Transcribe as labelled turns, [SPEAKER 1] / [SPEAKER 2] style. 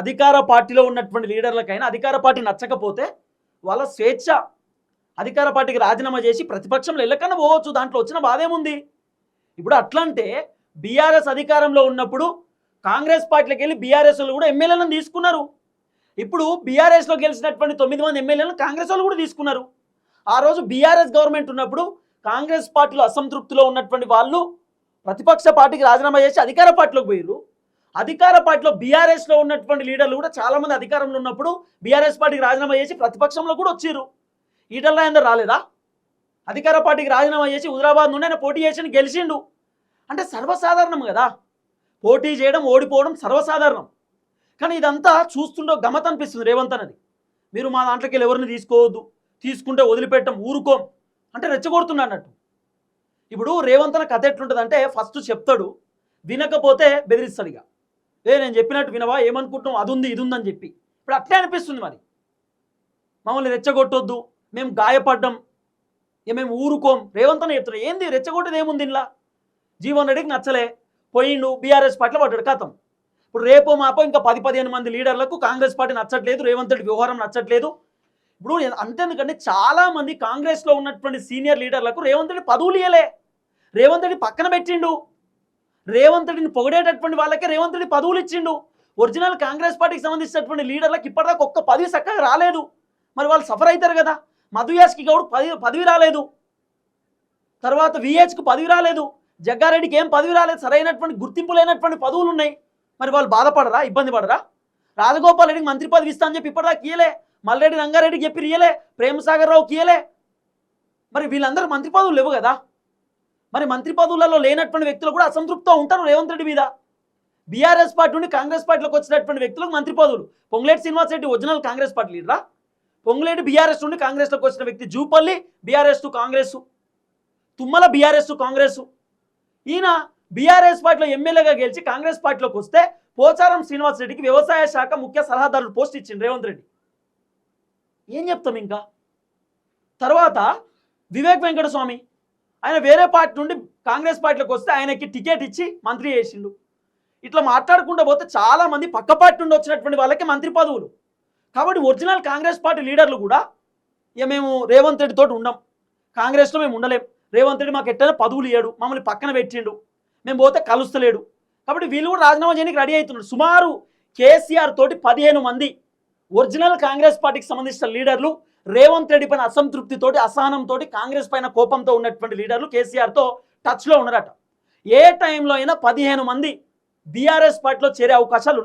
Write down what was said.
[SPEAKER 1] అధికార పార్టీలో ఉన్నటువంటి లీడర్లకైనా అధికార పార్టీ నచ్చకపోతే వాళ్ళ స్వేచ్ఛ, అధికార పార్టీకి రాజీనామా చేసి ప్రతిపక్షంలో ఎల్లకన్నా పోవచ్చు, దాంట్లో వచ్చిన బాధేముంది? ఇప్పుడు అట్లంటే బీఆర్ఎస్ అధికారంలో ఉన్నప్పుడు కాంగ్రెస్ పార్టీలోకి వెళ్ళి బీఆర్ఎస్ వాళ్ళు కూడా ఎమ్మెల్యేలను తీసుకున్నారు. ఇప్పుడు బీఆర్ఎస్లో గెలిచినటువంటి 9 మంది ఎమ్మెల్యేలను కాంగ్రెస్ వాళ్ళు కూడా తీసుకున్నారు. ఆ రోజు బీఆర్ఎస్ గవర్నమెంట్ ఉన్నప్పుడు కాంగ్రెస్ పార్టీలో అసంతృప్తిలో ఉన్నటువంటి వాళ్ళు ప్రతిపక్ష పార్టీకి రాజీనామా చేసి అధికార పార్టీలోకి పోయారు. అధికార పార్టీలో బీఆర్ఎస్లో ఉన్నటువంటి లీడర్లు కూడా చాలామంది అధికారంలో ఉన్నప్పుడు బీఆర్ఎస్ పార్టీకి రాజీనామా చేసి ప్రతిపక్షంలో కూడా వచ్చారు. ఈటల రాజేందర్ రాలేదా? అధికార పార్టీకి రాజీనామా చేసి హుజరాబాద్ నుండి ఆయన పోటీ చేసి గెలిచిండు. అంటే సర్వసాధారణం కదా, పోటీ చేయడం ఓడిపోవడం సర్వసాధారణం. కానీ ఇదంతా చూస్తుండో గమత అనిపిస్తుంది రేవంత్ అనేది. మీరు మా దాంట్లోకి వెళ్ళి ఎవరిని తీసుకోవద్దు, తీసుకుంటే వదిలిపెట్టం, ఊరుకోం అంటే రెచ్చగొడుతున్నా అన్నట్టు. ఇప్పుడు రేవంత్ అన్న కథ ఎట్లుంటుంది అంటే ఫస్ట్ చెప్తాడు, వినకపోతే బెదిరిస్తాడు. ఇక నేను చెప్పినట్టు వినవా, ఏమనుకుంటున్నాం, అది ఉంది ఇది ఉందని చెప్పి. ఇప్పుడు అట్లే అనిపిస్తుంది. మరి మమ్మల్ని రెచ్చగొట్టొద్దు, మేము గాయపడ్డం, ఇక మేము ఊరుకోం. రేవంత్ అన్న చెప్తున్నాడు. ఏంది రెచ్చగొట్టేది ఏముంది ఇలా? జీవన్ రెడ్డికి నచ్చలే, పోయిండు, బీఆర్ఎస్ పార్టీలో పడ్డాడు, కథం. ఇప్పుడు రేపో మాపో ఇంకా 10-15 మంది లీడర్లకు కాంగ్రెస్ పార్టీ నచ్చట్లేదు, రేవంత్ రెడ్డి వ్యవహారం నచ్చట్లేదు. ఇప్పుడు అంతేందుకంటే చాలామంది కాంగ్రెస్లో ఉన్నటువంటి సీనియర్ లీడర్లకు రేవంత్ రెడ్డి పదవులు ఇయ్యలే, రేవంత్ రెడ్డి పక్కన పెట్టిండు. రేవంత్ రెడ్డిని పొగిడేటటువంటి వాళ్ళకే రేవంత్ రెడ్డి పదవులు ఇచ్చిండు. ఒరిజినల్ కాంగ్రెస్ పార్టీకి సంబంధించినటువంటి లీడర్లకు ఇప్పటిదాకా ఒక్క పదవి చక్కగా రాలేదు. మరి వాళ్ళు సఫర్ అవుతారు కదా. మధుయాస్కి గౌడ్ పదవి రాలేదు, తర్వాత విహెచ్కి పదవి రాలేదు, జగ్గారెడ్డికి ఏం పదవి రాలేదు, సరైనటువంటి గుర్తింపు లేనటువంటి పదవులు ఉన్నాయి. మరి వాళ్ళు బాధపడరా, ఇబ్బంది పడరా? రాజగోపాల్ రెడ్డికి మంత్రి పదవి ఇస్తా అని చెప్పి ఇప్పటిదాకా ఇయ్యలే, మల్రెడ్డి రంగారెడ్డికి చెప్పి ఇయ్యలే, ప్రేమసాగర్ రావుకి ఇయ్యలే. మరి వీళ్ళందరూ మంత్రి పదవులు లేవు కదా. మరి మంత్రి పదవులలో లేనటువంటి వ్యక్తులు కూడా అసంతృప్తితో ఉంటారు రేవంత్ రెడ్డి మీద. బీఆర్ఎస్ పార్టీ నుండి కాంగ్రెస్ పార్టీలోకి వచ్చినటువంటి వ్యక్తులకు మంత్రి పదవులు. పొంగులేటి శ్రీనివాస్ రెడ్డి ఒరిజినల్ కాంగ్రెస్ పార్టీ లీడరా? పొంగులేటి బీఆర్ఎస్ నుండి కాంగ్రెస్లోకి వచ్చిన వ్యక్తి. Jupally BRS to Congress, Tummala BRS to Congress. ఈయన బీఆర్ఎస్ పార్టీలో ఎమ్మెల్యేగా గెలిచి కాంగ్రెస్ పార్టీలోకి వస్తే పోచారం శ్రీనివాస్ రెడ్డికి వ్యవసాయ శాఖ ముఖ్య సలహాదారులు పోస్ట్ ఇచ్చింది రేవంత్ రెడ్డి. ఏం చెప్తాం ఇంకా? తర్వాత వివేక్ వెంకటస్వామి, ఆయన వేరే పార్టీ నుండి కాంగ్రెస్ పార్టీలోకి వస్తే ఆయనకి టికెట్ ఇచ్చి మంత్రి చేసిండు. ఇట్లా మాట్లాడుకుంటూ పోతే చాలామంది పక్క పార్టీ నుండి వచ్చినటువంటి వాళ్ళకి మంత్రి పదవులు. కాబట్టి ఒరిజినల్ కాంగ్రెస్ పార్టీ లీడర్లు కూడా ఇక మేము రేవంత్ రెడ్డితో ఉండం, కాంగ్రెస్లో మేము ఉండలేం, రేవంత్ రెడ్డి మాకు ఎట్టైనా పదవులు ఇయ్యాడు, మమ్మల్ని పక్కన పెట్టిండు, మేము పోతే కలుస్తలేడు. కాబట్టి వీళ్ళు కూడా రాజీనామా చేయడానికి రెడీ అవుతున్నారు. సుమారు కేసీఆర్ తోటి 15 మంది ఒరిజినల్ కాంగ్రెస్ పార్టీకి సంబంధించిన లీడర్లు రేవంత్ రెడ్డి పైన అసంతృప్తితోటి, అసహనంతో, కాంగ్రెస్ పైన కోపంతో ఉన్నటువంటి లీడర్లు కేసీఆర్తో టచ్లో ఉన్నారట. ఏ టైంలో అయినా 15 మంది బీఆర్ఎస్ పార్టీలో చేరే అవకాశాలు ఉన్నాయి.